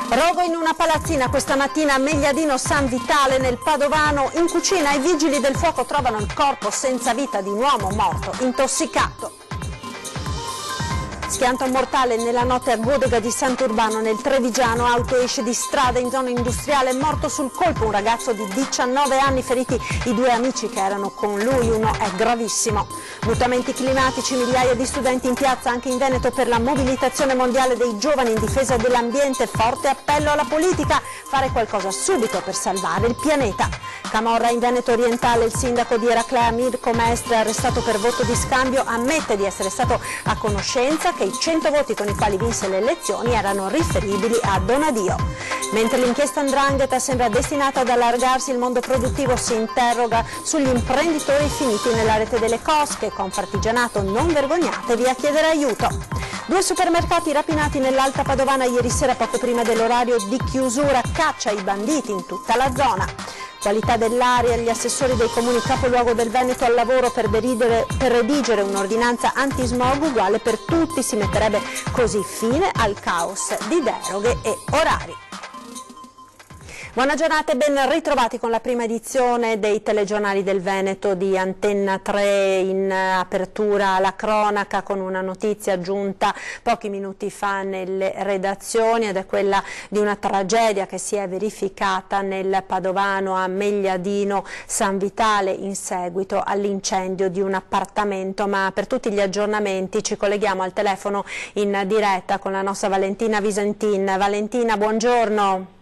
Rogo in una palazzina questa mattina a Megliadino San Vitale nel Padovano. In cucina i vigili del fuoco trovano il corpo senza vita di un uomo morto, intossicato. Schianto mortale nella notte a Godega di Sant'Urbano nel Trevigiano, auto esce di strada in zona industriale, morto sul colpo un ragazzo di 19 anni, feriti i due amici che erano con lui, uno è gravissimo. Mutamenti climatici, migliaia di studenti in piazza anche in Veneto per la mobilitazione mondiale dei giovani in difesa dell'ambiente, forte appello alla politica, fare qualcosa subito per salvare il pianeta. Camorra in Veneto orientale, il sindaco di Eraclea Mirko Mestre, arrestato per voto di scambio, ammette di essere stato a conoscenza che i 100 voti con i quali vinse le elezioni erano riferibili a Donadio. Mentre l'inchiesta 'ndrangheta sembra destinata ad allargarsi, il mondo produttivo si interroga sugli imprenditori finiti nella rete delle cosche. Confartigianato, non vergognatevi a chiedere aiuto. 2 supermercati rapinati nell'Alta Padovana ieri sera poco prima dell'orario di chiusura, caccia ai banditi in tutta la zona. Qualità dell'aria, gli assessori dei comuni capoluogo del Veneto al lavoro per redigere un'ordinanza antismog uguale per tutti, si metterebbe così fine al caos di deroghe e orari. Buona giornata e ben ritrovati con la prima edizione dei telegiornali del Veneto di Antenna 3. In apertura la cronaca con una notizia giunta pochi minuti fa nelle redazioni, ed è quella di una tragedia che si è verificata nel Padovano a Megliadino San Vitale in seguito all'incendio di un appartamento. Ma per tutti gli aggiornamenti ci colleghiamo al telefono in diretta con la nostra Valentina Visentin. Valentina, buongiorno.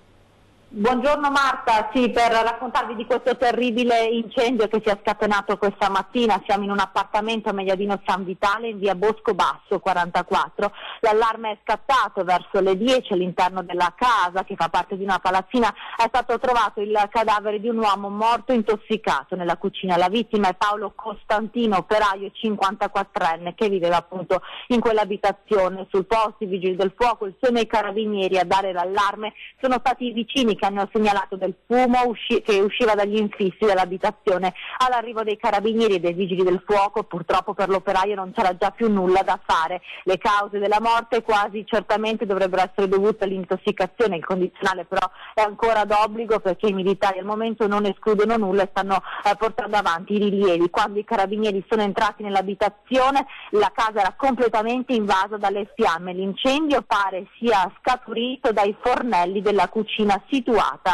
Buongiorno Marta, sì, per raccontarvi di questo terribile incendio che si è scatenato questa mattina. Siamo in un appartamento a Megliadino San Vitale in via Bosco Basso 44. L'allarme è scattato verso le 10 all'interno della casa che fa parte di una palazzina. È stato trovato il cadavere di un uomo morto intossicato nella cucina. La vittima è Paolo Costantino, operaio 54enne che viveva appunto in quell'abitazione. Sul posto i vigili del fuoco, il SEME e i carabinieri a dare l'allarme sono stati i vicini che hanno segnalato del fumo che usciva dagli infissi dell'abitazione. All'arrivo dei carabinieri e dei vigili del fuoco purtroppo per l'operaio non c'era già più nulla da fare. Le cause della morte quasi certamente dovrebbero essere dovute all'intossicazione, il condizionale però è ancora d'obbligo perché i militari al momento non escludono nulla e stanno portando avanti i rilievi. Quando i carabinieri sono entrati nell'abitazione la casa era completamente invasa dalle fiamme. L'incendio pare sia scaturito dai fornelli della cucina situata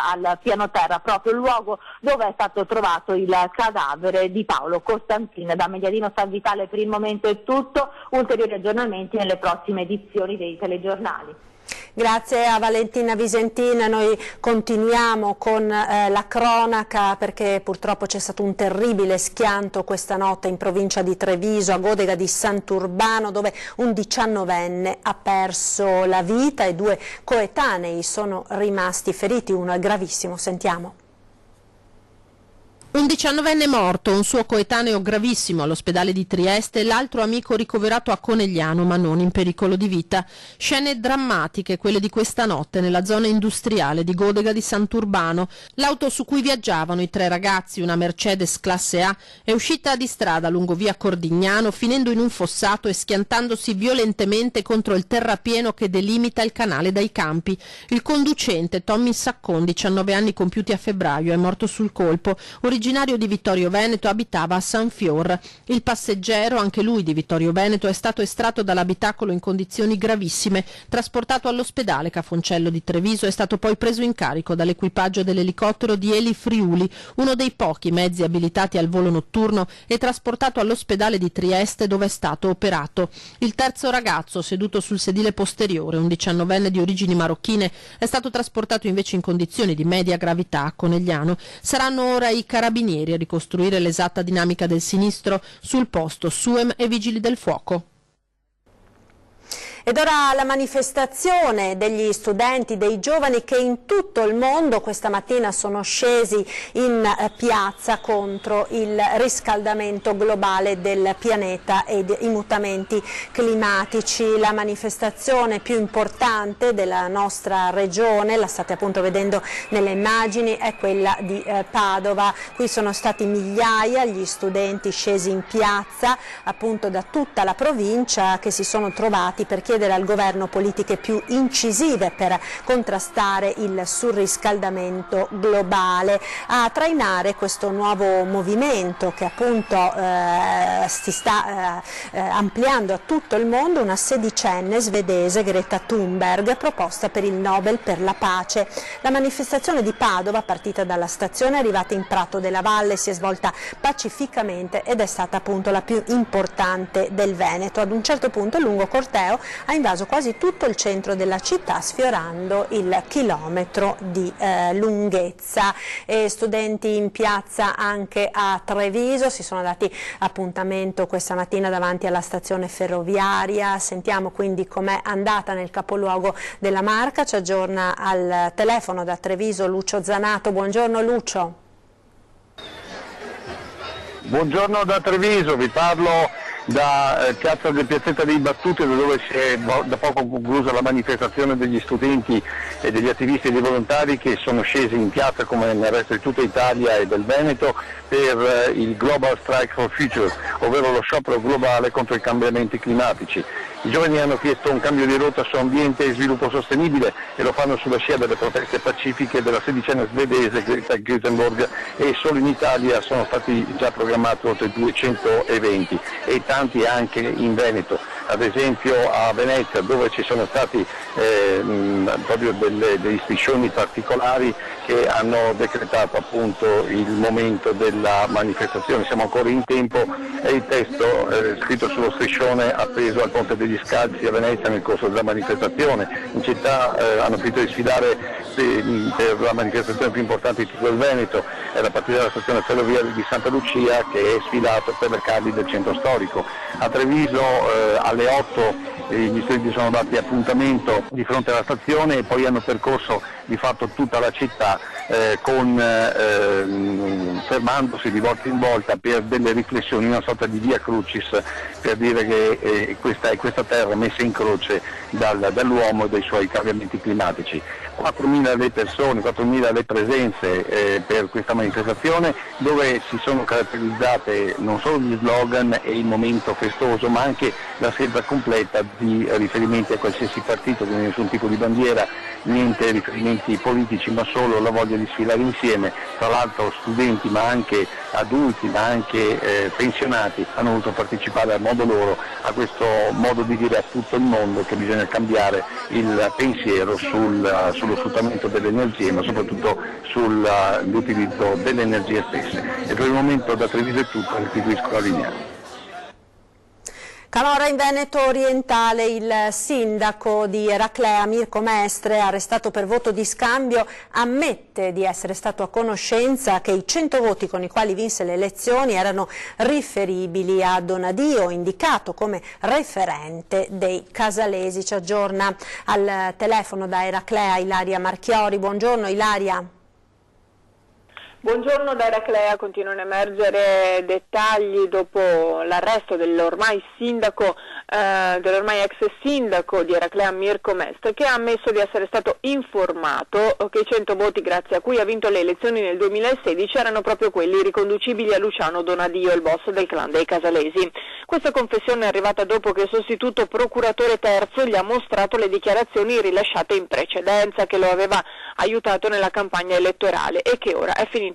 al piano terra, proprio il luogo dove è stato trovato il cadavere di Paolo Costantino. Da Megliadino San Vitale per il momento è tutto, ulteriori aggiornamenti nelle prossime edizioni dei telegiornali. Grazie a Valentina Visentin. Noi continuiamo con la cronaca perché purtroppo c'è stato un terribile schianto questa notte in provincia di Treviso a Godega di Sant'Urbano, dove un 19enne ha perso la vita e 2 coetanei sono rimasti feriti, uno è gravissimo. Sentiamo. Un 19enne morto, un suo coetaneo gravissimo all'ospedale di Trieste e l'altro amico ricoverato a Conegliano ma non in pericolo di vita. Scene drammatiche quelle di questa notte nella zona industriale di Godega di Sant'Urbano. L'auto su cui viaggiavano i 3 ragazzi, una Mercedes classe A, è uscita di strada lungo via Cordignano finendo in un fossato e schiantandosi violentemente contro il terrapieno che delimita il canale dai campi. Il conducente, Tommy Saccon, 19 anni compiuti a febbraio, è morto sul colpo. Originario di Vittorio Veneto, abitava a San Fior. Il passeggero, anche lui di Vittorio Veneto, è stato estratto dall'abitacolo in condizioni gravissime. Trasportato all'ospedale Cafoncello di Treviso, è stato poi preso in carico dall'equipaggio dell'elicottero di Eli Friuli, uno dei pochi mezzi abilitati al volo notturno, e trasportato all'ospedale di Trieste dove è stato operato. Il terzo ragazzo, seduto sul sedile posteriore, un 19enne di origini marocchine, è stato trasportato invece in condizioni di media gravità a Conegliano. Saranno ora i carabinieri a ricostruire l'esatta dinamica del sinistro, sul posto SUEM e vigili del fuoco. Ed ora la manifestazione degli studenti, dei giovani che in tutto il mondo questa mattina sono scesi in piazza contro il riscaldamento globale del pianeta ed i mutamenti climatici. La manifestazione più importante della nostra regione, la state appunto vedendo nelle immagini, è quella di Padova. Qui sono stati migliaia gli studenti scesi in piazza appunto da tutta la provincia che si sono trovati per chiedere chiedere al governo politiche più incisive per contrastare il surriscaldamento globale. A trainare questo nuovo movimento che appunto si sta ampliando a tutto il mondo una sedicenne svedese, Greta Thunberg, proposta per il Nobel per la pace. La manifestazione di Padova, partita dalla stazione, è arrivata in Prato della Valle, si è svolta pacificamente ed è stata appunto la più importante del Veneto. Ad un certo punto il lungo corteo ha invaso quasi tutto il centro della città, sfiorando il chilometro di lunghezza. E studenti in piazza anche a Treviso si sono dati appuntamento questa mattina davanti alla stazione ferroviaria. Sentiamo quindi com'è andata nel capoluogo della Marca. Ci aggiorna al telefono da Treviso Lucio Zanato. Buongiorno Lucio. Buongiorno da Treviso, vi parlo da piazzetta dei Battuti, dove si è da poco conclusa la manifestazione degli studenti e degli attivisti e dei volontari che sono scesi in piazza, come nel resto di tutta Italia e del Veneto, per il Global Strike for Future, ovvero lo sciopero globale contro i cambiamenti climatici. I giovani hanno chiesto un cambio di rotta su ambiente e sviluppo sostenibile e lo fanno sulla scia delle proteste pacifiche della sedicenne svedese Greta Thunberg, e solo in Italia sono stati già programmati oltre 200 eventi e tanti anche in Veneto, ad esempio a Venezia, dove ci sono stati proprio degli striscioni particolari che hanno decretato appunto il momento della manifestazione. Siamo ancora in tempo e il testo scritto sullo striscione appeso al Ponte degli Scalzi a Venezia nel corso della manifestazione. In città hanno finito di sfilare per la manifestazione più importante di tutto il Veneto, è la partita della stazione ferroviaria di Santa Lucia, che è sfilato per le cavi del centro storico. A Treviso alle 8 gli studenti sono dati appuntamento di fronte alla stazione e poi hanno percorso di fatto tutta la città fermandosi di volta in volta per delle riflessioni, una sorta di via crucis, per dire che questa terra è messa in croce dall'uomo e dai suoi cambiamenti climatici. 4.000 le persone, 4.000 le presenze per questa manifestazione, dove si sono caratterizzate non solo gli slogan e il momento festoso, ma anche la scelta completa di riferimenti a qualsiasi partito, quindi nessun tipo di bandiera, niente riferimenti politici, ma solo la voglia di sfilare insieme. Tra l'altro studenti, ma anche adulti, ma anche pensionati hanno voluto partecipare a modo loro a questo modo di dire a tutto il mondo che bisogna cambiare il pensiero sullo sfruttamento delle energie, ma soprattutto sull'utilizzo delle energie stesse. E per il momento da Treviso è tutto, restituisco la linea. Camorra in Veneto orientale, il sindaco di Eraclea, Mirko Mestre, arrestato per voto di scambio, ammette di essere stato a conoscenza che i 100 voti con i quali vinse le elezioni erano riferibili a Donadio, indicato come referente dei casalesi. Ci aggiorna al telefono da Eraclea Ilaria Marchiori. Buongiorno Ilaria. Buongiorno da Eraclea, continuano a emergere dettagli dopo l'arresto dell'ormai ex sindaco di Eraclea Mirko Mestre, che ha ammesso di essere stato informato che i 100 voti grazie a cui ha vinto le elezioni nel 2016 erano proprio quelli riconducibili a Luciano Donadio, il boss del clan dei Casalesi. Questa confessione è arrivata dopo che il sostituto procuratore terzo gli ha mostrato le dichiarazioni rilasciate in precedenza, che lo aveva aiutato nella campagna elettorale e che ora è finito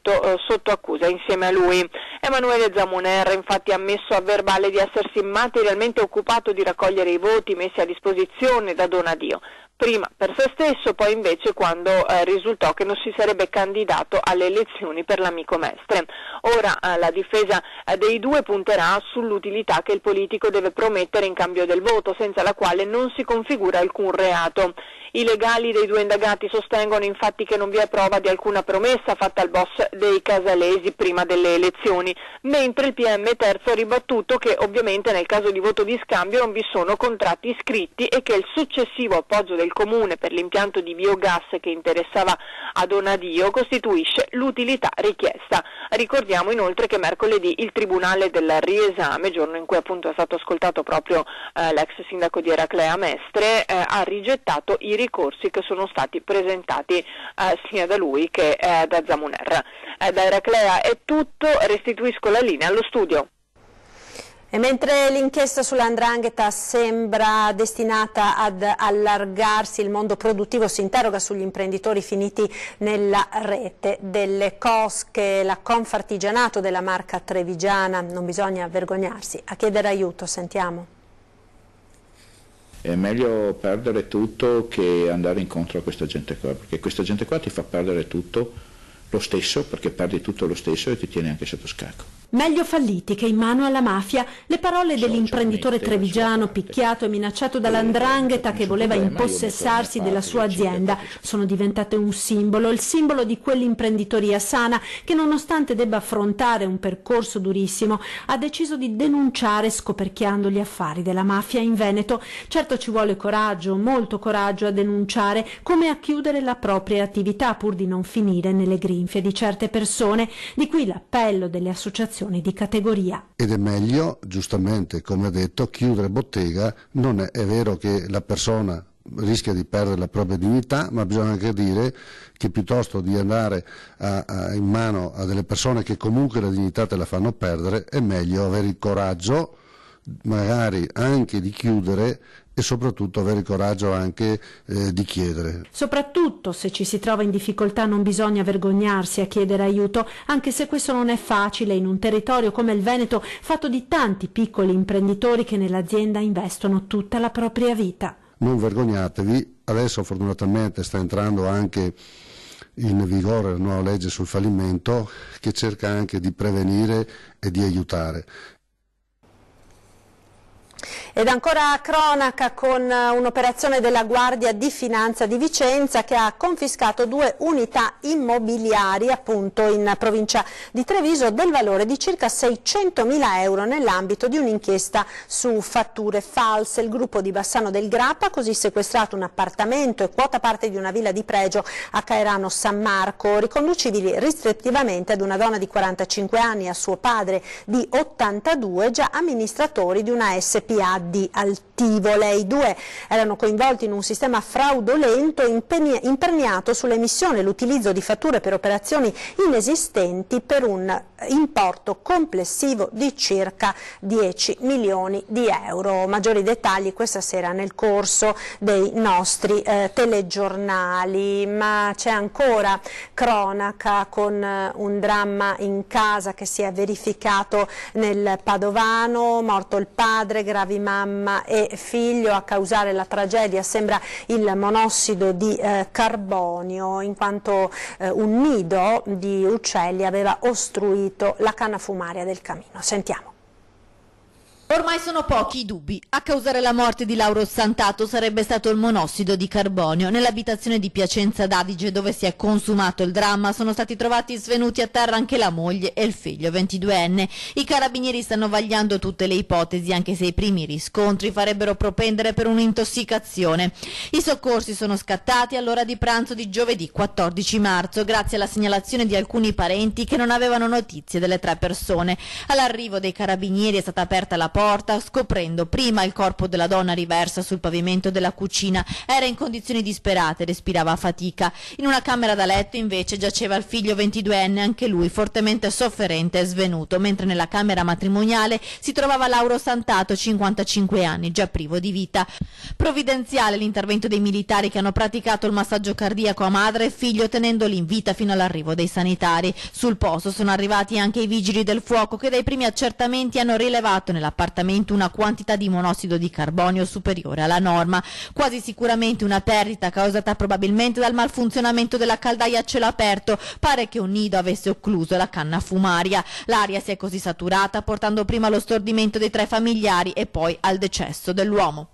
sotto accusa insieme a lui. Emanuele Zamuner infatti ha ammesso a verbale di essersi materialmente occupato di raccogliere i voti messi a disposizione da Donadio, prima per se stesso, poi invece quando risultò che non si sarebbe candidato alle elezioni per l'amico Mestre. Ora la difesa dei due punterà sull'utilità che il politico deve promettere in cambio del voto, senza la quale non si configura alcun reato. I legali dei due indagati sostengono infatti che non vi è prova di alcuna promessa fatta al boss dei Casalesi prima delle elezioni, mentre il PM terzo ha ribattuto che ovviamente nel caso di voto di scambio non vi sono contratti scritti e che il successivo appoggio del Comune per l'impianto di biogas che interessava a Donadio costituisce l'utilità richiesta. Ricordiamo inoltre che mercoledì il Tribunale del Riesame, giorno in cui appunto è stato ascoltato proprio l'ex sindaco di Eraclea Mestre, ha rigettato i ricorsi che sono stati presentati sia da lui che da Zamuner. Da Eraclea è tutto, restituisco la linea allo studio. E mentre l'inchiesta sull''ndrangheta sembra destinata ad allargarsi, il mondo produttivo si interroga sugli imprenditori finiti nella rete delle cosche. La Confartigianato della marca trevigiana, non bisogna vergognarsi a chiedere aiuto, sentiamo. È meglio perdere tutto che andare incontro a questa gente qua, perché questa gente qua ti fa perdere tutto lo stesso, perché perdi tutto lo stesso e ti tiene anche sotto scacco. Meglio falliti che in mano alla mafia, le parole dell'imprenditore trevigiano picchiato e minacciato dall''ndrangheta che voleva impossessarsi della sua azienda sono diventate un simbolo, il simbolo di quell'imprenditoria sana che, nonostante debba affrontare un percorso durissimo, ha deciso di denunciare scoperchiando gli affari della mafia in Veneto. Certo, ci vuole coraggio, molto coraggio a denunciare, come a chiudere la propria attività pur di non finire nelle grinfie di certe persone, di qui l'appello delle associazioni di categoria. Ed è meglio, giustamente, come ha detto, chiudere bottega. Non è vero che la persona rischia di perdere la propria dignità, ma bisogna anche dire che piuttosto di andare in mano a delle persone che comunque la dignità te la fanno perdere, è meglio avere il coraggio magari anche di chiudere e soprattutto avere il coraggio anche di chiedere. Soprattutto se ci si trova in difficoltà non bisogna vergognarsi a chiedere aiuto, anche se questo non è facile in un territorio come il Veneto, fatto di tanti piccoli imprenditori che nell'azienda investono tutta la propria vita. Non vergognatevi, adesso fortunatamente sta entrando anche in vigore la nuova legge sul fallimento che cerca anche di prevenire e di aiutare. Ed ancora cronaca con un'operazione della Guardia di Finanza di Vicenza che ha confiscato 2 unità immobiliari appunto in provincia di Treviso del valore di circa 600.000 euro nell'ambito di un'inchiesta su fatture false. Il gruppo di Bassano del Grappa ha così sequestrato un appartamento e quota parte di una villa di pregio a Caerano San Marco, riconducibili rispettivamente ad una donna di 45 anni e a suo padre di 82, già amministratori di una SPA di Altivole. I 2 erano coinvolti in un sistema fraudolento imperniato sull'emissione e l'utilizzo di fatture per operazioni inesistenti per un importo complessivo di circa 10 milioni di euro. Maggiori dettagli questa sera nel corso dei nostri telegiornali. Ma c'è ancora cronaca con un dramma in casa che si è verificato nel Padovano, morto il padre, gravi mamma e figlio. A causare la tragedia sembra il monossido di carbonio, in quanto un nido di uccelli aveva ostruito la canna fumaria del camino. Sentiamo. Ormai sono pochi i dubbi. A causare la morte di Lauro Santato sarebbe stato il monossido di carbonio. Nell'abitazione di Piacenza d'Adige, dove si è consumato il dramma, sono stati trovati svenuti a terra anche la moglie e il figlio 22enne. I carabinieri stanno vagliando tutte le ipotesi, anche se i primi riscontri farebbero propendere per un'intossicazione. I soccorsi sono scattati all'ora di pranzo di giovedì 14 marzo, grazie alla segnalazione di alcuni parenti che non avevano notizie delle 3 persone. All'arrivo dei carabinieri è stata aperta la porta, scoprendo prima il corpo della donna riversa sul pavimento della cucina. Era in condizioni disperate, respirava a fatica. In una camera da letto invece giaceva il figlio 22enne, anche lui fortemente sofferente e svenuto, mentre nella camera matrimoniale si trovava Lauro Santato, 55 anni, già privo di vita. Provvidenziale l'intervento dei militari che hanno praticato il massaggio cardiaco a madre e figlio, tenendoli in vita fino all'arrivo dei sanitari. Sul posto sono arrivati anche i vigili del fuoco che dai primi accertamenti hanno rilevato nell'appartamento una quantità di monossido di carbonio superiore alla norma, quasi sicuramente una perdita causata probabilmente dal malfunzionamento della caldaia a cielo aperto. Pare che un nido avesse occluso la canna fumaria. L'aria si è così saturata, portando prima allo stordimento dei 3 familiari e poi al decesso dell'uomo.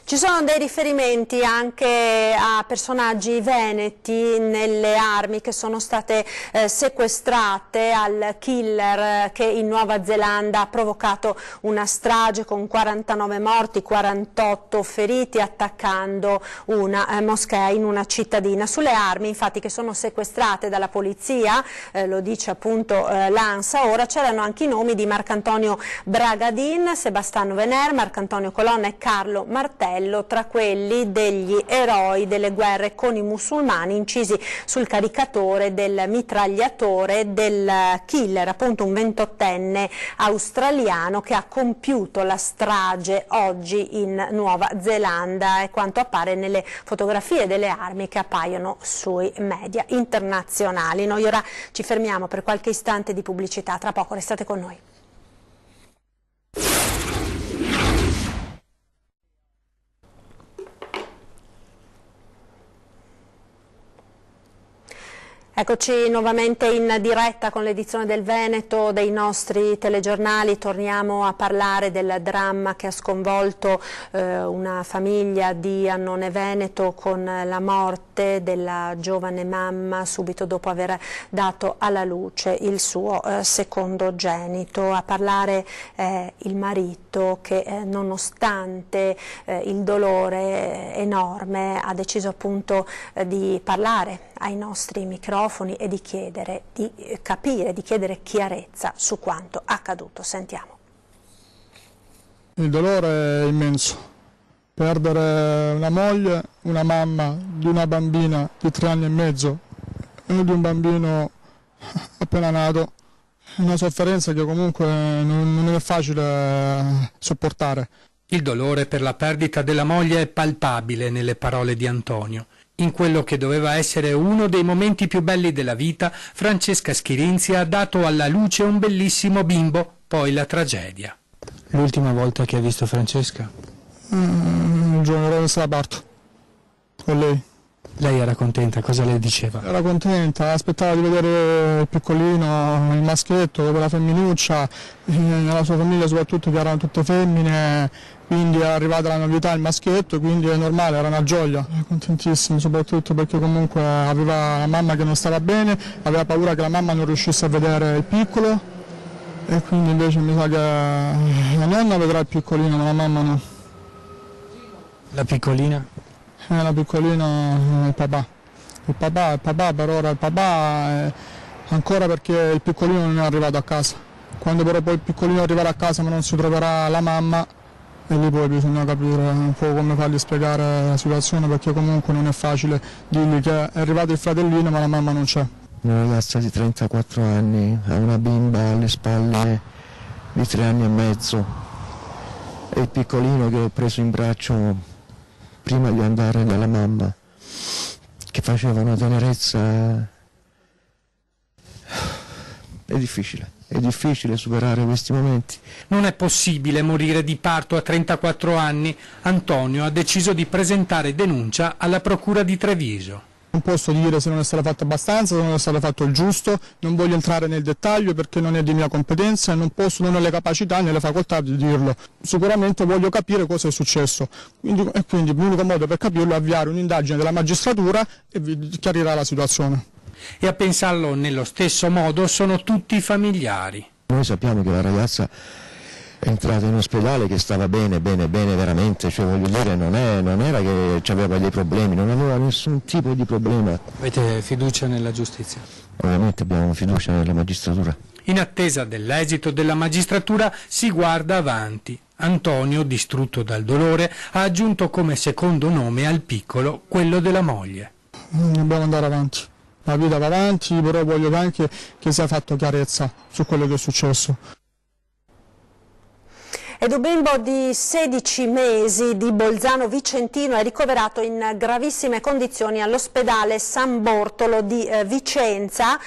Ci sono dei riferimenti anche a personaggi veneti nelle armi che sono state sequestrate, al killer che in Nuova Zelanda ha provocato una strage con 49 morti, 48 feriti, attaccando una moschea in una cittadina. Sulle armi infatti che sono sequestrate dalla polizia, lo dice appunto l'ANSA, ora c'erano anche i nomi di Marcantonio Bragadin, Sebastiano Vener, Marcantonio Colonna e Carlo Martelli, parallelo tra quelli degli eroi delle guerre con i musulmani incisi sul caricatore del mitragliatore del killer, appunto un 28enne australiano che ha compiuto la strage oggi in Nuova Zelanda, è quanto appare nelle fotografie delle armi che appaiono sui media internazionali. Noi ora ci fermiamo per qualche istante di pubblicità, tra poco restate con noi. Eccoci nuovamente in diretta con l'edizione del Veneto dei nostri telegiornali. Torniamo a parlare del dramma che ha sconvolto una famiglia di Annone Veneto con la morte della giovane mamma subito dopo aver dato alla luce il suo secondogenito. A parlare il marito che nonostante il dolore enorme ha deciso appunto di parlare ai nostri microfoni e di chiedere, di capire, di chiedere chiarezza su quanto accaduto. Sentiamo. Il dolore è immenso. Perdere una moglie, una mamma di una bambina di 3 anni e mezzo e di un bambino appena nato è una sofferenza che comunque non è facile sopportare. Il dolore per la perdita della moglie è palpabile nelle parole di Antonio. In quello che doveva essere uno dei momenti più belli della vita, Francesca Schirinzi ha dato alla luce un bellissimo bimbo, poi la tragedia. L'ultima volta che hai visto Francesca? Il giorno ero messa da parto con lei. Lei era contenta, cosa le diceva? Era contenta, aspettava di vedere il piccolino, il maschietto, dove la femminuccia, nella sua famiglia soprattutto che erano tutte femmine, quindi è arrivata la novità, il maschietto, quindi è normale, era una gioia. È contentissimo, soprattutto perché comunque aveva la mamma che non stava bene, aveva paura che la mamma non riuscisse a vedere il piccolo e quindi invece mi sa che la nonna vedrà il piccolino, ma la mamma no. La piccolina? La piccolina il papà. Il papà per ora, il papà è ancora perché il piccolino non è arrivato a casa. Quando però poi il piccolino arriverà a casa ma non si troverà la mamma, e lì poi bisogna capire un po' come fargli spiegare la situazione, perché comunque non è facile dirgli che è arrivato il fratellino ma la mamma non c'è. Una ragazza di 34 anni, ha una bimba alle spalle di 3 anni e mezzo e il piccolino che ho preso in braccio prima di andare dalla mamma, che faceva una tenerezza. È difficile superare questi momenti. Non è possibile morire di parto a 34 anni. Antonio ha deciso di presentare denuncia alla Procura di Treviso. Non posso dire se non è stato fatto abbastanza, se non è stato fatto il giusto, non voglio entrare nel dettaglio perché non è di mia competenza e non ho le capacità né le facoltà di dirlo. Sicuramente voglio capire cosa è successo, quindi l'unico modo per capirlo è avviare un'indagine della magistratura e chiarirà la situazione. E a pensarlo nello stesso modo sono tutti i familiari. Noi sappiamo che la ragazza è entrata in ospedale, che stava bene veramente, cioè voglio dire non era che aveva dei problemi, non aveva nessun tipo di problema. Avete fiducia nella giustizia? Ovviamente abbiamo fiducia nella magistratura. In attesa dell'esito della magistratura si guarda avanti. Antonio, distrutto dal dolore, ha aggiunto come secondo nome al piccolo quello della moglie. Dobbiamo andare avanti. La vita va avanti, però voglio anche che sia fatto chiarezza su quello che è successo. Ed un bimbo di 16 mesi di Bolzano Vicentino è ricoverato in gravissime condizioni all'ospedale San Bortolo di Vicenza,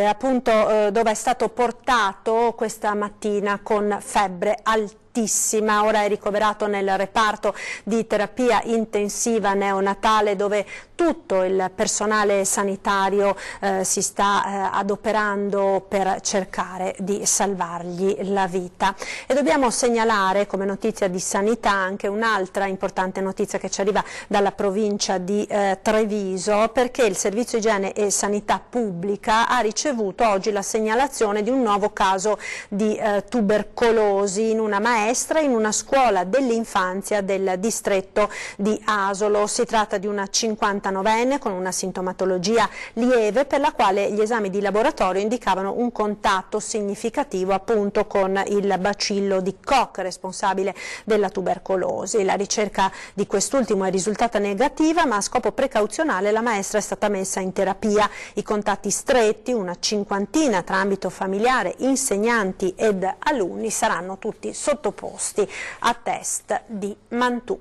appunto dove è stato portato questa mattina con febbre altissima. Ora è ricoverato nel reparto di terapia intensiva neonatale dove tutto il personale sanitario si sta adoperando per cercare di salvargli la vita. E dobbiamo segnalare come notizia di sanità anche un'altra importante notizia che ci arriva dalla provincia di Treviso, perché il Servizio Igiene e Sanità Pubblica ha ricevuto oggi la segnalazione di un nuovo caso di tubercolosi in una maestra maestra in una scuola dell'infanzia del distretto di Asolo. Si tratta di una 59enne con una sintomatologia lieve per la quale gli esami di laboratorio indicavano un contatto significativo appunto con il bacillo di Koch, responsabile della tubercolosi. La ricerca di quest'ultimo è risultata negativa, ma a scopo precauzionale la maestra è stata messa in terapia. I contatti stretti, una cinquantina tra ambito familiare, insegnanti ed alunni, saranno tutti sottoposti a test di Mantoux.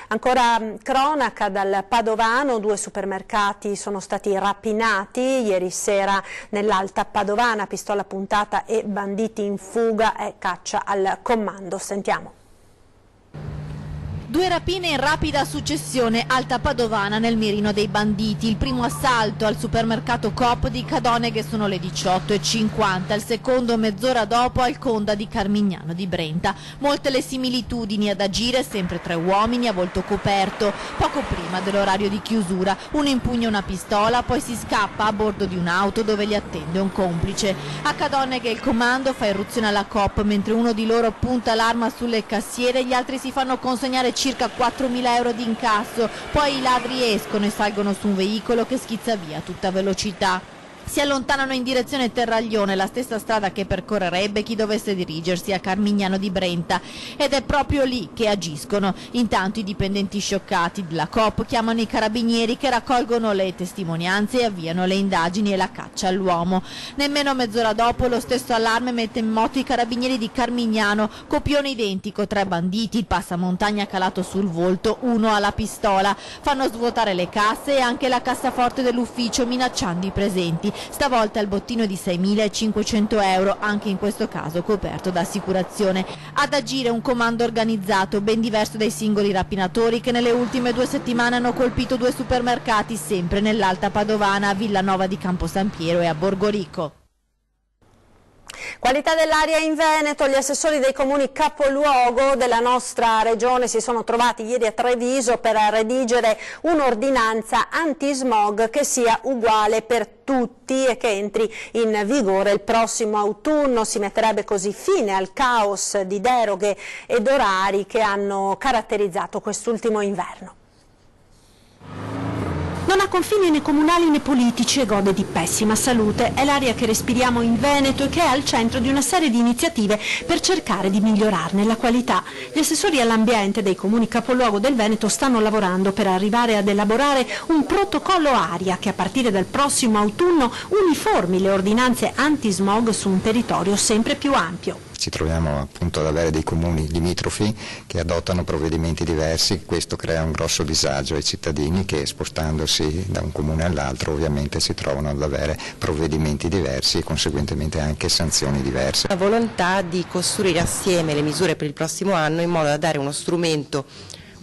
Ancora cronaca dal Padovano, 2 supermercati sono stati rapinati ieri sera nell'Alta Padovana, pistola puntata e banditi in fuga e caccia al comando. Sentiamo. 2 rapine in rapida successione, Alta Padovana nel mirino dei banditi. Il primo assalto al supermercato Coop di Cadoneghe sono le 18:50, il secondo mezz'ora dopo al Conda di Carmignano di Brenta. Molte le similitudini ad agire, sempre 3 uomini a volto coperto. Poco prima dell'orario di chiusura, uno impugna una pistola, poi si scappa a bordo di un'auto dove li attende un complice. A Cadoneghe il comando fa irruzione alla Coop mentre uno di loro punta l'arma sulle cassiere, gli altri si fanno consegnare circa 4.000 euro di incasso, poi i ladri escono e salgono su un veicolo che schizza via a tutta velocità. Si allontanano in direzione Terraglione, la stessa strada che percorrerebbe chi dovesse dirigersi a Carmignano di Brenta, ed è proprio lì che agiscono. Intanto i dipendenti scioccati della Coop chiamano i carabinieri che raccolgono le testimonianze e avviano le indagini e la caccia all'uomo. Nemmeno mezz'ora dopo lo stesso allarme mette in moto i carabinieri di Carmignano, copione identico, 3 banditi, il passamontagna calato sul volto, uno alla pistola. Fanno svuotare le casse e anche la cassaforte dell'ufficio minacciando i presenti. Stavolta il bottino è di 6.500 euro, anche in questo caso coperto da assicurazione. Ad agire un comando organizzato, ben diverso dai singoli rapinatori che nelle ultime 2 settimane hanno colpito 2 supermercati, sempre nell'Alta Padovana, a Villanova di Campo San Piero e a Borgorico. Qualità dell'aria in Veneto, gli assessori dei comuni capoluogo della nostra regione si sono trovati ieri a Treviso per redigere un'ordinanza antismog che sia uguale per tutti e che entri in vigore il prossimo autunno. Si metterebbe così fine al caos di deroghe ed orari che hanno caratterizzato quest'ultimo inverno. Non ha confini né comunali né politici e gode di pessima salute. È l'aria che respiriamo in Veneto e che è al centro di una serie di iniziative per cercare di migliorarne la qualità. Gli assessori all'ambiente dei comuni capoluogo del Veneto stanno lavorando per arrivare ad elaborare un protocollo aria che a partire dal prossimo autunno uniformi le ordinanze antismog su un territorio sempre più ampio. Ci troviamo appunto ad avere dei comuni limitrofi che adottano provvedimenti diversi, questo crea un grosso disagio ai cittadini che spostandosi da un comune all'altro ovviamente si trovano ad avere provvedimenti diversi e conseguentemente anche sanzioni diverse. La volontà di costruire assieme le misure per il prossimo anno in modo da dare uno strumento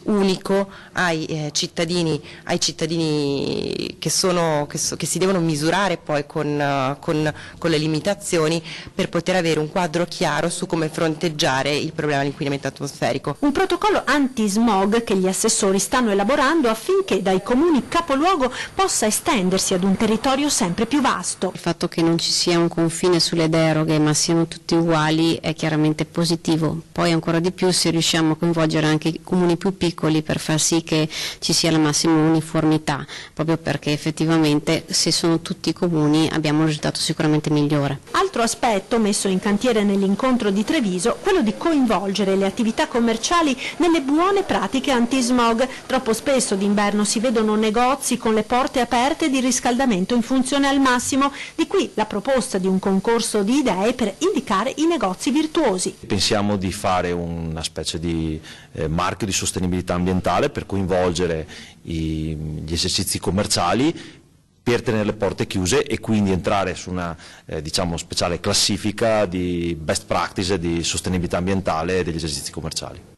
unico ai cittadini che si devono misurare poi con le limitazioni per poter avere un quadro chiaro su come fronteggiare il problema dell'inquinamento atmosferico. Un protocollo anti-smog che gli assessori stanno elaborando affinché dai comuni capoluogo possa estendersi ad un territorio sempre più vasto. Il fatto che non ci sia un confine sulle deroghe ma siano tutti uguali è chiaramente positivo, poi ancora di più se riusciamo a coinvolgere anche i comuni più piccoli per far sì che ci sia la massima uniformità, proprio perché effettivamente se sono tutti comuni abbiamo un risultato sicuramente migliore. Altro aspetto messo in cantiere nell'incontro di Treviso, quello di coinvolgere le attività commerciali nelle buone pratiche anti-smog. Troppo spesso d'inverno si vedono negozi con le porte aperte di riscaldamento in funzione al massimo, di qui la proposta di un concorso di idee per indicare i negozi virtuosi. Pensiamo di fare una specie di marchio di sostenibilità ambientale per coinvolgere gli esercizi commerciali per tenere le porte chiuse e quindi entrare su una speciale classifica di best practice di sostenibilità ambientale degli esercizi commerciali.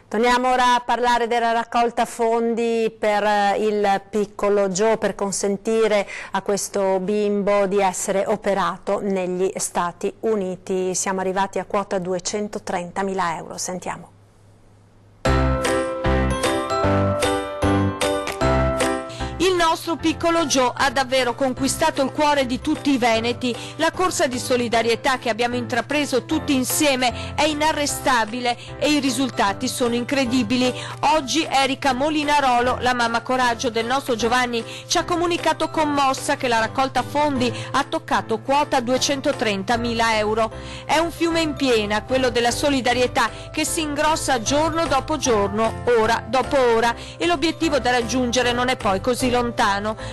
Torniamo ora a parlare della raccolta fondi per il piccolo Joe per consentire a questo bimbo di essere operato negli Stati Uniti. Siamo arrivati a quota 230.000 euro. Sentiamo. Il nostro piccolo Joe ha davvero conquistato il cuore di tutti i veneti. La corsa di solidarietà che abbiamo intrapreso tutti insieme è inarrestabile e i risultati sono incredibili. Oggi Erika Molinarolo, la mamma coraggio del nostro Giovanni, ci ha comunicato commossa che la raccolta fondi ha toccato quota 230.000 euro. È un fiume in piena, quello della solidarietà, che si ingrossa giorno dopo giorno, ora dopo ora, e l'obiettivo da raggiungere non è poi così lontano.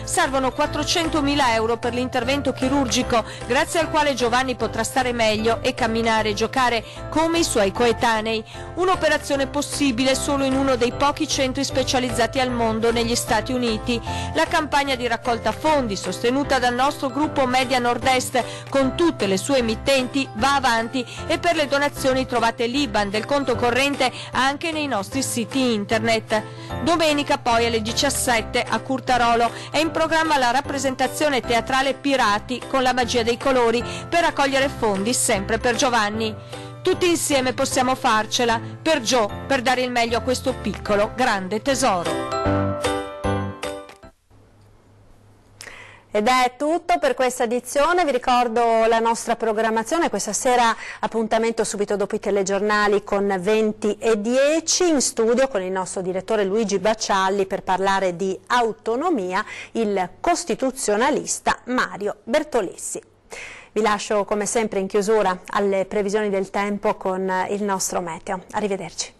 Servono 400.000 euro per l'intervento chirurgico, grazie al quale Giovanni potrà stare meglio e camminare e giocare come i suoi coetanei. Un'operazione possibile solo in uno dei pochi centri specializzati al mondo, negli Stati Uniti. La campagna di raccolta fondi, sostenuta dal nostro gruppo Media Nord-Est con tutte le sue emittenti, va avanti, e per le donazioni trovate l'IBAN del conto corrente anche nei nostri siti internet. Domenica poi alle 17 a Curtarolo è in programma la rappresentazione teatrale Pirati con la magia dei colori, per raccogliere fondi sempre per Giovanni. Tutti insieme possiamo farcela, per Joe, per dare il meglio a questo piccolo, grande tesoro. Ed è tutto per questa edizione, vi ricordo la nostra programmazione, questa sera appuntamento subito dopo i telegiornali con 20:10, in studio con il nostro direttore Luigi Baccialli per parlare di autonomia, il costituzionalista Mario Bertolessi. Vi lascio come sempre in chiusura alle previsioni del tempo con il nostro meteo. Arrivederci.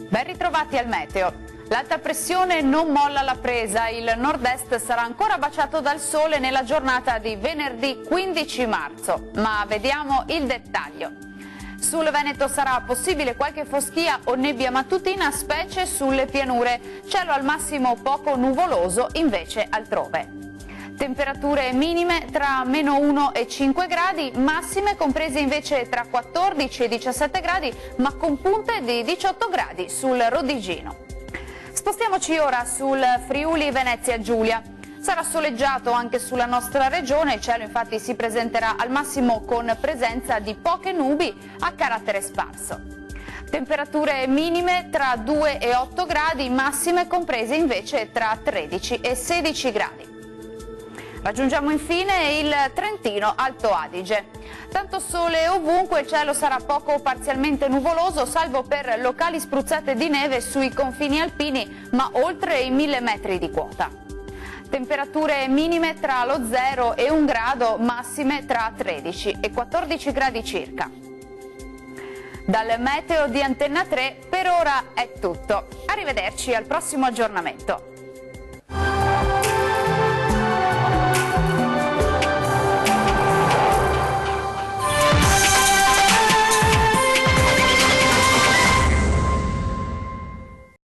Ben ritrovati al meteo. L'alta pressione non molla la presa, il nord-est sarà ancora baciato dal sole nella giornata di venerdì 15 marzo, ma vediamo il dettaglio. Sul Veneto sarà possibile qualche foschia o nebbia mattutina, specie sulle pianure, cielo al massimo poco nuvoloso invece altrove. Temperature minime tra -1 e 5 gradi, massime comprese invece tra 14 e 17 gradi, ma con punte di 18 gradi sul Rodigino. Spostiamoci ora sul Friuli Venezia Giulia. Sarà soleggiato anche sulla nostra regione, il cielo infatti si presenterà al massimo con presenza di poche nubi a carattere sparso. Temperature minime tra 2 e 8 gradi, massime comprese invece tra 13 e 16 gradi. Raggiungiamo infine il Trentino Alto Adige. Tanto sole ovunque, il cielo sarà poco o parzialmente nuvoloso, salvo per locali spruzzate di neve sui confini alpini, ma oltre i 1000 metri di quota. Temperature minime tra lo 0 e 1 grado, massime tra 13 e 14 gradi circa. Dal meteo di Antenna 3 per ora è tutto. Arrivederci al prossimo aggiornamento.